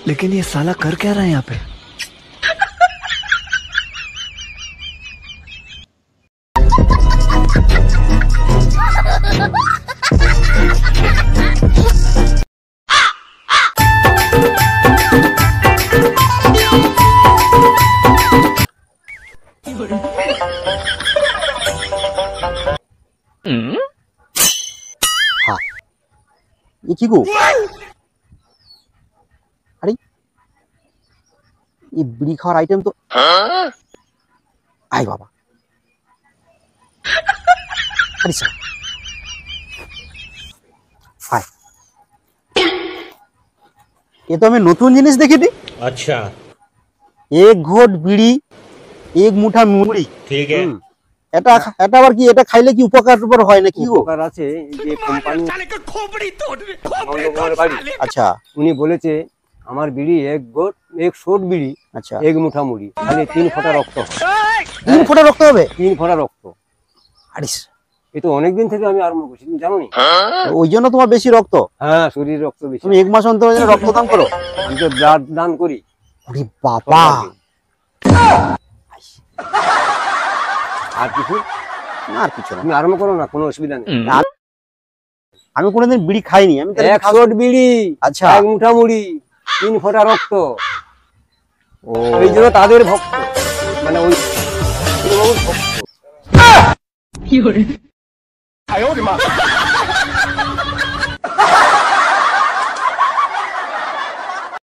लेकिन ये साला कर क्या रहा है यहाँ पे? हाँ, ये কি গো? আরে এই বিড়ি খাওয়ার আইটেম তো আই বাবা আরে স্যার হাই ये तो हमें নতুন জিনিস দেখিনি। अच्छा, एक घोट बीड़ी एक मुठा मुड़ी। ठीक है। এটা এটা আবার কি এটা খাইলে কি উপকার উপর হয় না কি গো? উপকার আছে যে কোম্পানি আচ্ছা উনি বলেছে আমার বিড়ি এক গোট এক শোট বিড়ি আচ্ছা এক মুঠা মুড়ি মানে 3 ফোঁটা রক্ত হয়। 3 ফোঁটা রক্ত হবে? 3 ফোঁটা রক্ত। আরে এই তো অনেকদিন থেকে আমি আরম্ভ করছি, তুমি জানো নি? ওই জন্য তোমার বেশি রক্ত? হ্যাঁ, শরীর রক্ত বেশি। তুমি এক মাস অন্তর অন্তর রক্ত দান করো? আমি তো ব্লাড দান করি। আরে বাবা, আর কিছু না আর কিছু না, তুমি আরম্ভ করো না, কোনো অসুবিধা নেই। আমি কোনোদিন বিড়ি খাইনি। আমি এক শোট বিড়ি আচ্ছা এক মুঠা মুড়ি 3 ফোঁটা রক্ত। ও এই জন্য তাদের ভক্ত, মানে ওই ভক্ত।